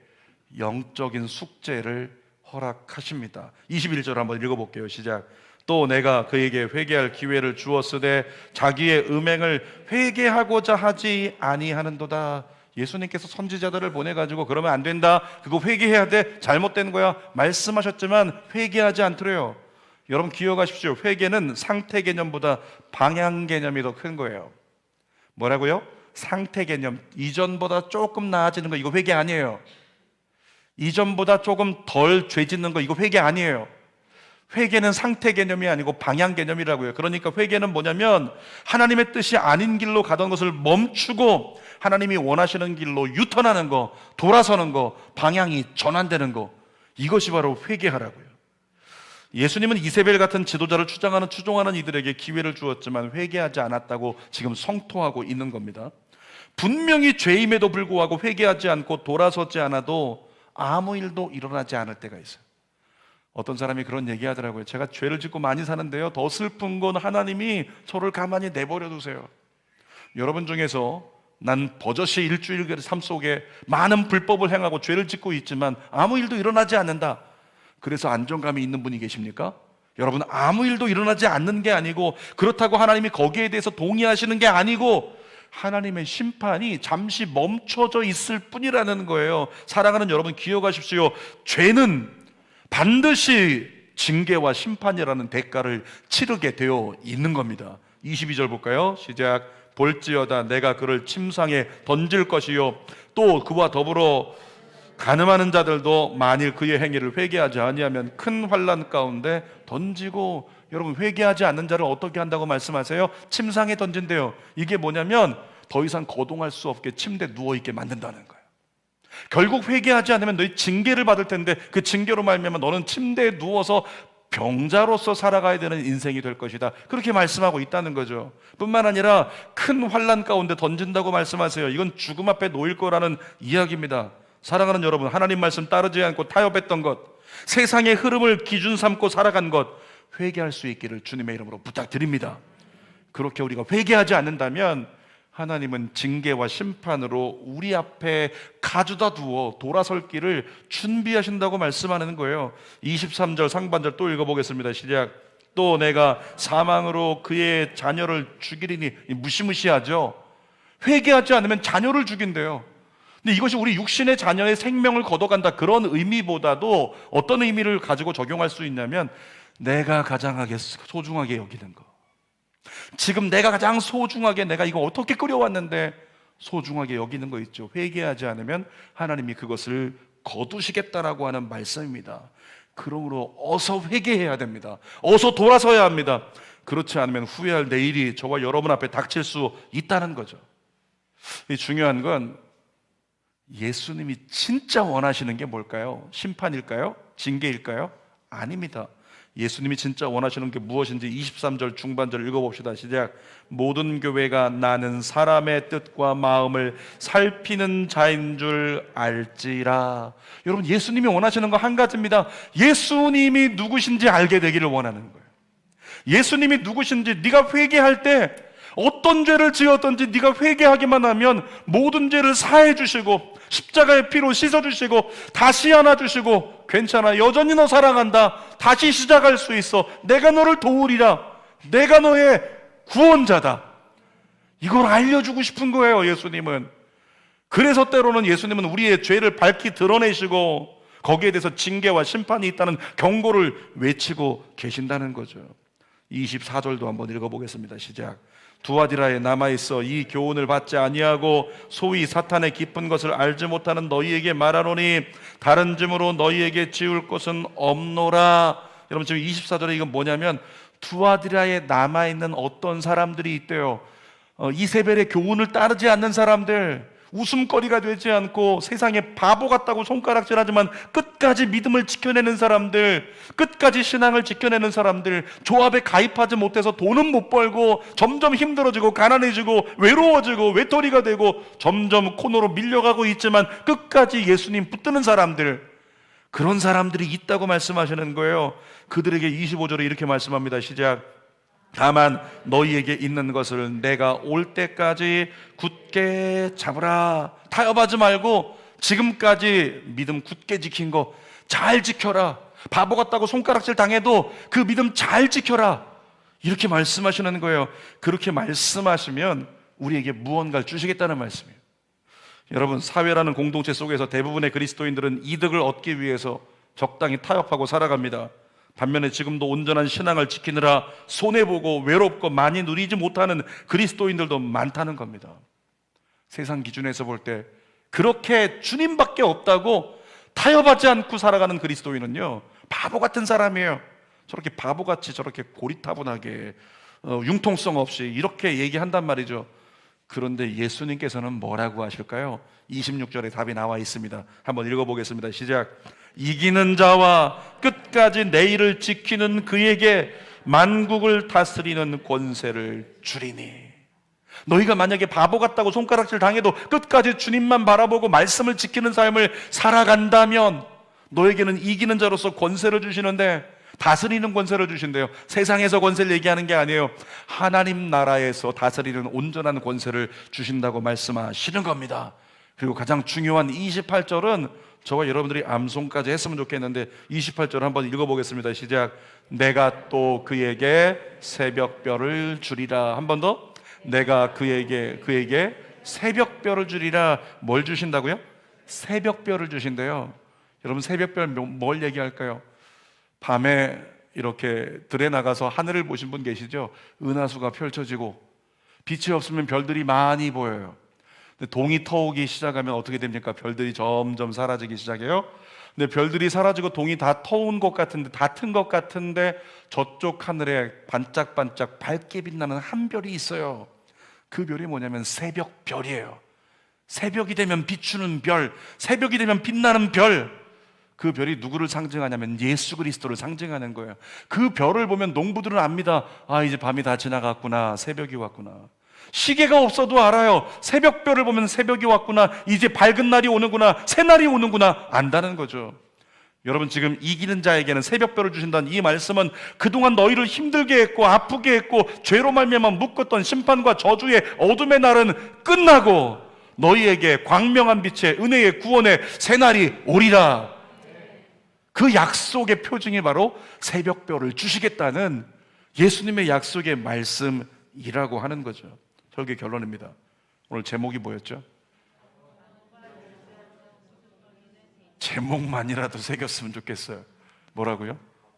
영적인 숙제를 허락하십니다. 21절 한번 읽어볼게요. 시작. 또 내가 그에게 회개할 기회를 주었으되 자기의 음행을 회개하고자 하지 아니하는도다. 예수님께서 선지자들을 보내가지고 그러면 안 된다, 그거 회개해야 돼, 잘못된 거야 말씀하셨지만 회개하지 않더래요. 여러분 기억하십시오. 회개는 상태 개념보다 방향 개념이 더 큰 거예요. 뭐라고요? 상태 개념. 이전보다 조금 나아지는 거, 이거 회개 아니에요. 이전보다 조금 덜 죄 짓는 거, 이거 회개 아니에요. 회개는 상태 개념이 아니고 방향 개념이라고요. 그러니까 회개는 뭐냐면 하나님의 뜻이 아닌 길로 가던 것을 멈추고 하나님이 원하시는 길로 유턴하는 거, 돌아서는 거, 방향이 전환되는 거, 이것이 바로 회개하라고요. 예수님은 이세벨 같은 지도자를 추종하는 이들에게 기회를 주었지만 회개하지 않았다고 지금 성토하고 있는 겁니다. 분명히 죄임에도 불구하고 회개하지 않고 돌아서지 않아도 아무 일도 일어나지 않을 때가 있어요. 어떤 사람이 그런 얘기 하더라고요. 제가 죄를 짓고 많이 사는데요, 더 슬픈 건 하나님이 저를 가만히 내버려 두세요. 여러분 중에서 난 버젓이 일주일 삶 속에 많은 불법을 행하고 죄를 짓고 있지만 아무 일도 일어나지 않는다, 그래서 안정감이 있는 분이 계십니까? 여러분, 아무 일도 일어나지 않는 게 아니고 그렇다고 하나님이 거기에 대해서 동의하시는 게 아니고 하나님의 심판이 잠시 멈춰져 있을 뿐이라는 거예요. 사랑하는 여러분 기억하십시오. 죄는 반드시 징계와 심판이라는 대가를 치르게 되어 있는 겁니다. 22절 볼까요? 시작. 볼지어다 내가 그를 침상에 던질 것이요 또 그와 더불어 간음하는 자들도 만일 그의 행위를 회개하지 아니하면 큰 환난 가운데 던지고. 여러분, 회개하지 않는 자를 어떻게 한다고 말씀하세요? 침상에 던진대요. 이게 뭐냐면 더 이상 거동할 수 없게 침대에 누워있게 만든다는 거예요. 결국 회개하지 않으면 너희 징계를 받을 텐데 그 징계로 말미암아 너는 침대에 누워서 병자로서 살아가야 되는 인생이 될 것이다, 그렇게 말씀하고 있다는 거죠. 뿐만 아니라 큰 환난 가운데 던진다고 말씀하세요. 이건 죽음 앞에 놓일 거라는 이야기입니다. 사랑하는 여러분, 하나님 말씀 따르지 않고 타협했던 것, 세상의 흐름을 기준 삼고 살아간 것, 회개할 수 있기를 주님의 이름으로 부탁드립니다. 그렇게 우리가 회개하지 않는다면 하나님은 징계와 심판으로 우리 앞에 가져다 두어 돌아설 길을 준비하신다고 말씀하는 거예요. 23절 상반절 또 읽어보겠습니다. 시작. 또 내가 사망으로 그의 자녀를 죽이리니. 무시무시하죠. 회개하지 않으면 자녀를 죽인대요. 근데 이것이 우리 육신의 자녀의 생명을 걷어간다, 그런 의미보다도 어떤 의미를 가지고 적용할 수 있냐면 내가 가장 소중하게 여기는 거, 지금 내가 가장 소중하게, 내가 이거 어떻게 끌어왔는데 소중하게 여기는 거 있죠. 회개하지 않으면 하나님이 그것을 거두시겠다라고 하는 말씀입니다. 그러므로 어서 회개해야 됩니다. 어서 돌아서야 합니다. 그렇지 않으면 후회할 내일이 저와 여러분 앞에 닥칠 수 있다는 거죠. 이 중요한 건 예수님이 진짜 원하시는 게 뭘까요? 심판일까요? 징계일까요? 아닙니다. 예수님이 진짜 원하시는 게 무엇인지 23절 중반절 읽어봅시다. 시작. 모든 교회가 나는 사람의 뜻과 마음을 살피는 자인 줄 알지라. 여러분, 예수님이 원하시는 거 한 가지입니다. 예수님이 누구신지 알게 되기를 원하는 거예요. 예수님이 누구신지, 네가 회개할 때 어떤 죄를 지었든지 네가 회개하기만 하면 모든 죄를 사해 주시고 십자가의 피로 씻어주시고 다시 안아주시고, 괜찮아, 여전히 너 사랑한다, 다시 시작할 수 있어, 내가 너를 도우리라, 내가 너의 구원자다, 이걸 알려주고 싶은 거예요, 예수님은. 그래서 때로는 예수님은 우리의 죄를 밝히 드러내시고 거기에 대해서 징계와 심판이 있다는 경고를 외치고 계신다는 거죠. 24절도 한번 읽어보겠습니다. 시작. 두아디라에 남아있어 이 교훈을 받지 아니하고 소위 사탄의 깊은 것을 알지 못하는 너희에게 말하노니 다른 점으로 너희에게 지울 것은 없노라. 여러분 지금 24절에 이건 뭐냐면 두아디라에 남아있는 어떤 사람들이 있대요. 이세벨의 교훈을 따르지 않는 사람들, 웃음거리가 되지 않고 세상에 바보 같다고 손가락질하지만 끝까지 믿음을 지켜내는 사람들, 끝까지 신앙을 지켜내는 사람들, 조합에 가입하지 못해서 돈은 못 벌고 점점 힘들어지고 가난해지고 외로워지고 외톨이가 되고 점점 코너로 밀려가고 있지만 끝까지 예수님 붙드는 사람들, 그런 사람들이 있다고 말씀하시는 거예요. 그들에게 25절에 이렇게 말씀합니다. 시작. 다만 너희에게 있는 것을 내가 올 때까지 굳게 잡으라. 타협하지 말고 지금까지 믿음 굳게 지킨 거 잘 지켜라. 바보 같다고 손가락질 당해도 그 믿음 잘 지켜라. 이렇게 말씀하시는 거예요. 그렇게 말씀하시면 우리에게 무언가를 주시겠다는 말씀이에요. 여러분, 사회라는 공동체 속에서 대부분의 그리스도인들은 이득을 얻기 위해서 적당히 타협하고 살아갑니다. 반면에 지금도 온전한 신앙을 지키느라 손해보고 외롭고 많이 누리지 못하는 그리스도인들도 많다는 겁니다. 세상 기준에서 볼 때 그렇게 주님밖에 없다고 타협하지 않고 살아가는 그리스도인은요, 바보 같은 사람이에요. 저렇게 바보같이 저렇게 고리타분하게 융통성 없이 이렇게 얘기한단 말이죠. 그런데 예수님께서는 뭐라고 하실까요? 26절에 답이 나와 있습니다. 한번 읽어보겠습니다. 시작. 이기는 자와 끝까지 내일을 지키는 그에게 만국을 다스리는 권세를 주리니. 너희가 만약에 바보 같다고 손가락질 당해도 끝까지 주님만 바라보고 말씀을 지키는 삶을 살아간다면 너에게는 이기는 자로서 권세를 주시는데, 다스리는 권세를 주신대요. 세상에서 권세를 얘기하는 게 아니에요. 하나님 나라에서 다스리는 온전한 권세를 주신다고 말씀하시는 겁니다. 그리고 가장 중요한 28절은 저와 여러분들이 암송까지 했으면 좋겠는데 28절 한번 읽어보겠습니다. 시작. 내가 또 그에게 새벽별을 주리라. 한 번 더. 내가 그에게 새벽별을 주리라. 뭘 주신다고요? 새벽별을 주신대요. 여러분, 새벽별 뭘 얘기할까요? 밤에 이렇게 들에 나가서 하늘을 보신 분 계시죠? 은하수가 펼쳐지고 빛이 없으면 별들이 많이 보여요. 근데 동이 터오기 시작하면 어떻게 됩니까? 별들이 점점 사라지기 시작해요. 근데 별들이 사라지고 동이 다 터온 것 같은데, 다 튼 것 같은데 저쪽 하늘에 반짝반짝 밝게 빛나는 한 별이 있어요. 그 별이 뭐냐면 새벽별이에요. 새벽이 되면 비추는 별, 새벽이 되면 빛나는 별. 그 별이 누구를 상징하냐면 예수 그리스도를 상징하는 거예요. 그 별을 보면 농부들은 압니다. 아, 이제 밤이 다 지나갔구나. 새벽이 왔구나. 시계가 없어도 알아요. 새벽별을 보면 새벽이 왔구나. 이제 밝은 날이 오는구나. 새날이 오는구나. 안다는 거죠. 여러분, 지금 이기는 자에게는 새벽별을 주신다는 이 말씀은 그동안 너희를 힘들게 했고 아프게 했고 죄로 말미암아 묶었던 심판과 저주의 어둠의 날은 끝나고 너희에게 광명한 빛의 은혜의 구원의 새날이 오리라. 그 약속의 표징이 바로 새벽별을 주시겠다는 예수님의 약속의 말씀이라고 하는 거죠. 설교 결론입니다. 오늘 제목이 뭐였죠? 제목만이라도 새겼으면 좋겠어요. 뭐라고요?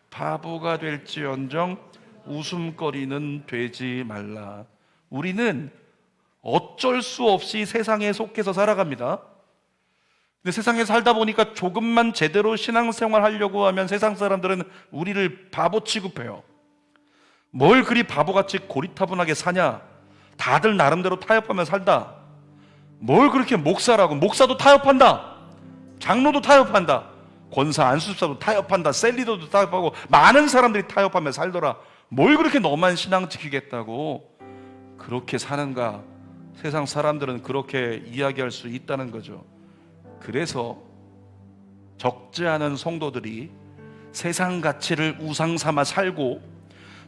바보가 될지언정 웃음거리는 되지 말라. 우리는 어쩔 수 없이 세상에 속해서 살아갑니다. 근데 세상에 살다 보니까 조금만 제대로 신앙생활 하려고 하면 세상 사람들은 우리를 바보 취급해요. 뭘 그리 바보같이 고리타분하게 사냐? 다들 나름대로 타협하며 살다. 뭘 그렇게 목사라고? 목사도 타협한다. 장로도 타협한다. 권사 안수집사도 타협한다. 셀리더도 타협하고 많은 사람들이 타협하며 살더라. 뭘 그렇게 너만 신앙 지키겠다고 그렇게 사는가? 세상 사람들은 그렇게 이야기할 수 있다는 거죠. 그래서 적지 않은 성도들이 세상 가치를 우상 삼아 살고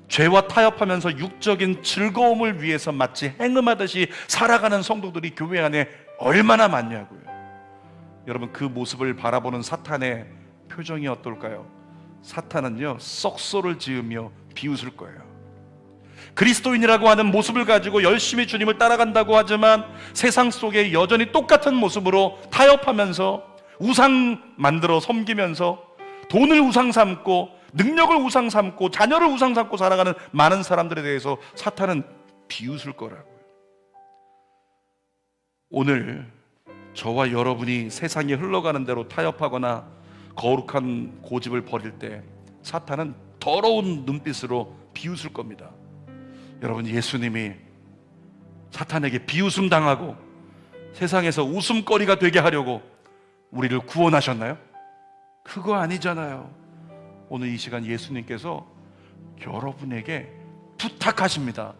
죄와 타협하면서 육적인 즐거움을 위해서 마치 행음하듯이 살아가는 성도들이 교회 안에 얼마나 많냐고요. 여러분, 그 모습을 바라보는 사탄의 표정이 어떨까요? 사탄은요, 썩소를 지으며 비웃을 거예요. 그리스도인이라고 하는 모습을 가지고 열심히 주님을 따라간다고 하지만 세상 속에 여전히 똑같은 모습으로 타협하면서 우상 만들어 섬기면서 돈을 우상 삼고 능력을 우상 삼고 자녀를 우상 삼고 살아가는 많은 사람들에 대해서 사탄은 비웃을 거라고요. 오늘 저와 여러분이 세상에 흘러가는 대로 타협하거나 거룩한 고집을 버릴 때 사탄은 더러운 눈빛으로 비웃을 겁니다. 여러분, 예수님이 사탄에게 비웃음 당하고 세상에서 웃음거리가 되게 하려고 우리를 구원하셨나요? 그거 아니잖아요. 오늘 이 시간 예수님께서 여러분에게 부탁하십니다.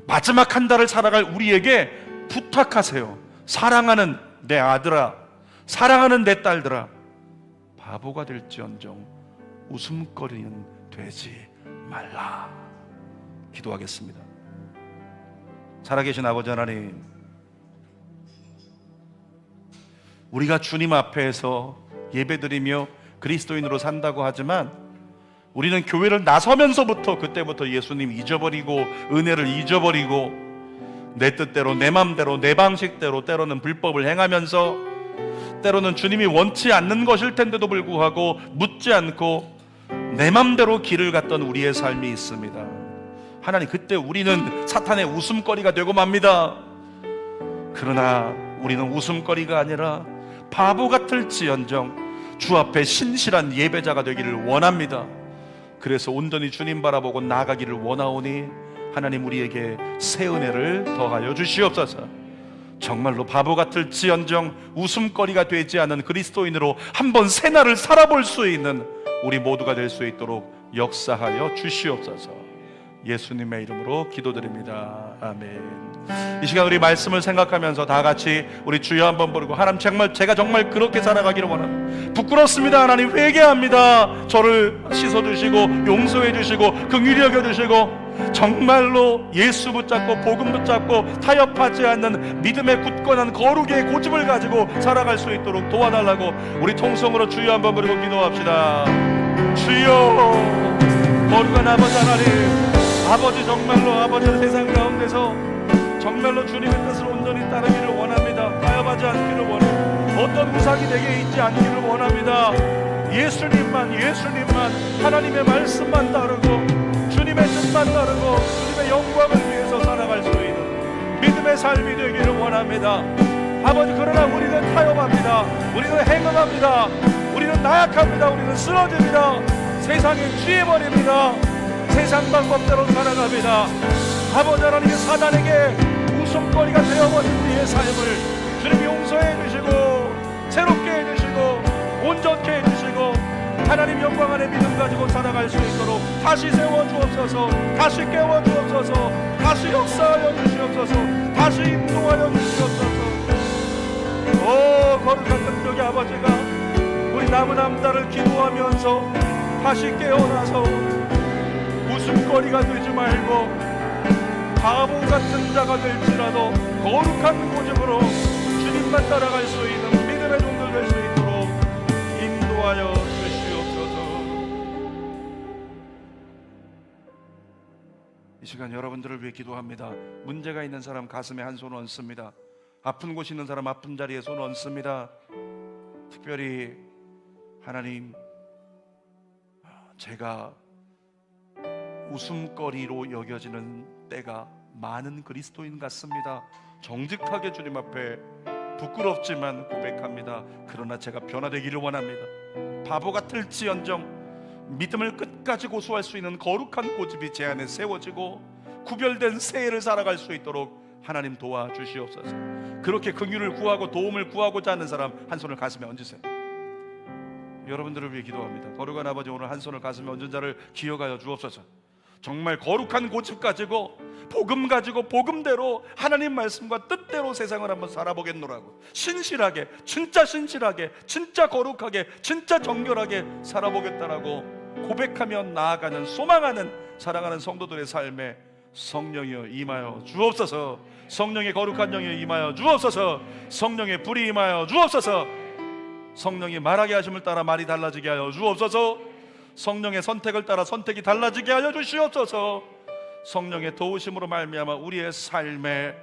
마지막 한 달을 살아갈 우리에게 부탁하세요. 사랑하는 내 아들아, 사랑하는 내 딸들아, 바보가 될지언정 웃음거리는 되지 말라. 기도하겠습니다. 살아계신 아버지 하나님, 우리가 주님 앞에서 예배드리며 그리스도인으로 산다고 하지만 우리는 교회를 나서면서부터 그때부터 예수님 잊어버리고 은혜를 잊어버리고 내 뜻대로 내 맘대로 내 방식대로 때로는 불법을 행하면서 때로는 주님이 원치 않는 것일 텐데도 불구하고 묻지 않고 내 맘대로 길을 갔던 우리의 삶이 있습니다. 하나님, 그때 우리는 사탄의 웃음거리가 되고 맙니다. 그러나 우리는 웃음거리가 아니라 바보 같을지언정 주 앞에 신실한 예배자가 되기를 원합니다. 그래서 온전히 주님 바라보고 나아가기를 원하오니 하나님, 우리에게 새 은혜를 더하여 주시옵소서. 정말로 바보 같을지언정 웃음거리가 되지 않은 그리스도인으로 한번 새 날을 살아볼 수 있는 우리 모두가 될 수 있도록 역사하여 주시옵소서. 예수님의 이름으로 기도드립니다. 아멘. 이 시간 우리 말씀을 생각하면서 다 같이 우리 주여 한번 부르고, 하나님, 정말 제가 정말 그렇게 살아가기를 원합니다. 부끄럽습니다. 하나님, 회개합니다. 저를 씻어주시고 용서해 주시고 긍휼히 여겨주시고 정말로 예수 붙잡고 복음 붙잡고 타협하지 않는 믿음의 굳건한 거룩의 고집을 가지고 살아갈 수 있도록 도와달라고 우리 통성으로 주여 한번 부르고 기도합시다. 주여, 거룩한 아버지 하나님, 아버지, 정말로 아버지는 세상 가운데서 정말로 주님의 뜻을 온전히 따르기를 원합니다. 타협하지 않기를 원해요. 어떤 우상이 내게 있지 않기를 원합니다. 예수님만 하나님의 말씀만 따르고 주님의 뜻만 따르고 주님의 영광을 위해서 살아갈 수 있는 믿음의 삶이 되기를 원합니다. 아버지, 그러나 우리는 타협합니다. 우리는 행음합니다. 우리는 나약합니다. 우리는 쓰러집니다. 세상에 취해버립니다. 세상 방법대로 살아갑니다. 아버지 하나님, 사단에게 웃음거리가 되어버린 우리의 삶을 주님이 용서해 주시고 새롭게 해주시고 온전케 해주시고 하나님 영광 안에 믿음 가지고 살아갈 수 있도록 다시 세워주옵소서. 다시 깨워주옵소서. 다시 역사하여 주시옵소서. 다시 인도하여 주시옵소서. 오 거룩한 능력의 아버지가 우리 남은 한 달을 기도하면서 다시 깨어나서 웃음거리가 되지 말고 바보 같은 자가 될지라도 거룩한 고집으로 주님만 따라갈 수 있는 믿음의 종들 될 수 있도록 인도하여 주시옵소서. 이 시간 여러분들을 위해 기도합니다. 문제가 있는 사람 가슴에 한 손 얹습니다. 아픈 곳이 있는 사람 아픈 자리에 손 얹습니다. 특별히 하나님, 제가 웃음거리로 여겨지는 때가 많은 그리스도인 같습니다. 정직하게 주님 앞에 부끄럽지만 고백합니다. 그러나 제가 변화되기를 원합니다. 바보 같을지언정 믿음을 끝까지 고수할 수 있는 거룩한 고집이 제 안에 세워지고 구별된 새해를 살아갈 수 있도록 하나님 도와주시옵소서. 그렇게 긍휼을 구하고 도움을 구하고자 하는 사람 한 손을 가슴에 얹으세요. 여러분들을 위해 기도합니다. 거룩한 아버지, 오늘 한 손을 가슴에 얹은 자를 기억하여 주옵소서. 정말 거룩한 고집 가지고 복음 가지고 복음대로 하나님 말씀과 뜻대로 세상을 한번 살아보겠노라고, 신실하게, 진짜 신실하게, 진짜 거룩하게, 진짜 정결하게 살아보겠다라고 고백하며 나아가는, 소망하는, 사랑하는 성도들의 삶에 성령이여 임하여 주옵소서. 성령의 거룩한 영이 임하여 주옵소서. 성령의 불이 임하여 주옵소서. 성령이 말하게 하심을 따라 말이 달라지게 하여 주옵소서. 성령의 선택을 따라 선택이 달라지게 하여 주시옵소서. 성령의 도우심으로 말미암아 우리의 삶에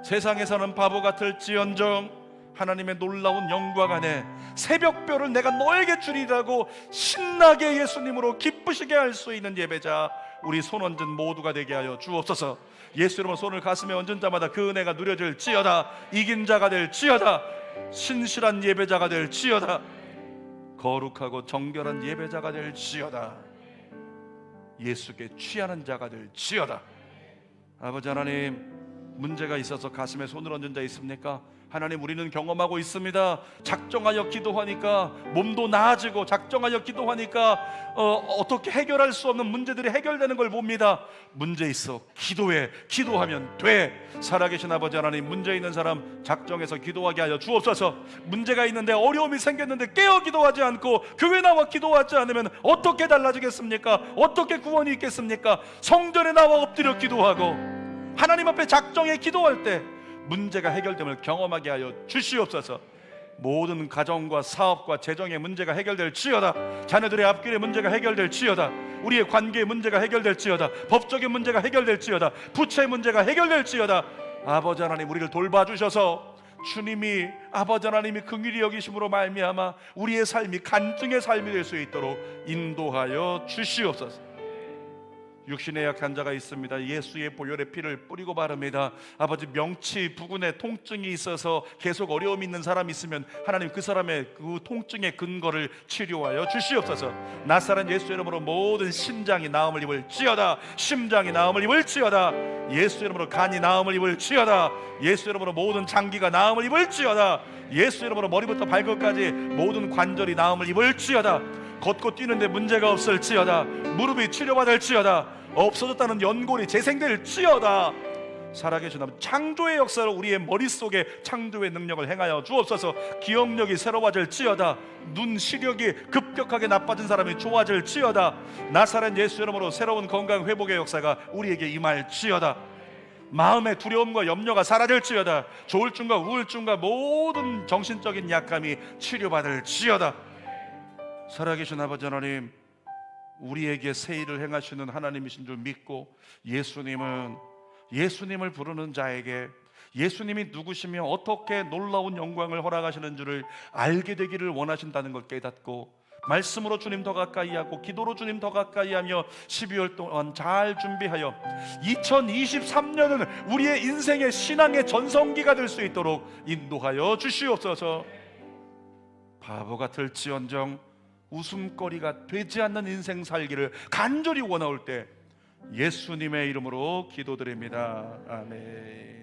세상에서는 바보 같을지언정 하나님의 놀라운 영광 안에 새벽별을 내가 너에게 주리라고 신나게 예수님으로 기쁘시게 할 수 있는 예배자 우리 손 얹은 모두가 되게 하여 주옵소서. 예수 이름으로 손을 가슴에 얹은 자마다 그 은혜가 누려질지어다. 이긴 자가 될지어다. 신실한 예배자가 될지어다. 거룩하고 정결한 예배자가 될지어다. 예수께 취하는 자가 될지어다. 아버지 하나님, 문제가 있어서 가슴에 손을 얹은 자 있습니까? 하나님, 우리는 경험하고 있습니다. 작정하여 기도하니까 몸도 나아지고, 작정하여 기도하니까 어떻게 해결할 수 없는 문제들이 해결되는 걸 봅니다. 문제 있어, 기도해. 기도하면 돼. 살아계신 아버지 하나님, 문제 있는 사람 작정해서 기도하게 하여 주옵소서. 문제가 있는데, 어려움이 생겼는데 깨어 기도하지 않고 교회 나와 기도하지 않으면 어떻게 달라지겠습니까? 어떻게 구원이 있겠습니까? 성전에 나와 엎드려 기도하고 하나님 앞에 작정해 기도할 때 문제가 해결됨을 경험하게 하여 주시옵소서. 모든 가정과 사업과 재정의 문제가 해결될지어다. 자녀들의 앞길의 문제가 해결될지어다. 우리의 관계의 문제가 해결될지어다. 법적인 문제가 해결될지어다. 부채의 문제가 해결될지어다. 아버지 하나님, 우리를 돌봐주셔서 주님이, 아버지 하나님이 긍휼히 여기심으로 말미암아 우리의 삶이 간증의 삶이 될 수 있도록 인도하여 주시옵소서. 육신에 약한 자가 있습니다. 예수의 보혈의 피를 뿌리고 바릅니다. 아버지, 명치 부근에 통증이 있어서 계속 어려움이 있는 사람이 있으면 하나님, 그 사람의 그 통증의 근거를 치료하여 주시옵소서. 나사렛 예수 이름으로 모든 신장이 나음을 입을지어다. 심장이 나음을 입을지어다. 예수 이름으로 간이 나음을 입을지어다. 예수 이름으로 모든 장기가 나음을 입을지어다. 예수 이름으로 머리부터 발끝까지 모든 관절이 나음을 입을지어다. 걷고 뛰는데 문제가 없을지어다. 무릎이 치료받을지어다. 없어졌다는 연골이 재생될지어다. 살아계신 하나님, 창조의 역사로 우리의 머릿속에 창조의 능력을 행하여 주옵소서. 기억력이 새로워질지어다. 눈 시력이 급격하게 나빠진 사람이 좋아질지어다. 나사렛 예수 이름으로 새로운 건강 회복의 역사가 우리에게 임할지어다. 마음의 두려움과 염려가 사라질지어다. 조울증과 우울증과 모든 정신적인 약함이 치료받을지어다. 살아계신 아버지 하나님, 우리에게 새 일을 행하시는 하나님이신 줄 믿고 예수님을 부르는 자에게 예수님이 누구시며 어떻게 놀라운 영광을 허락하시는 줄을 알게 되기를 원하신다는 걸 깨닫고, 말씀으로 주님 더 가까이 하고 기도로 주님 더 가까이 하며 12월 동안 잘 준비하여 2023년은 우리의 인생의 신앙의 전성기가 될 수 있도록 인도하여 주시옵소서. 바보 같을지언정 웃음거리가 되지 않는 인생 살기를 간절히 원하올 때 예수님의 이름으로 기도드립니다. 아멘.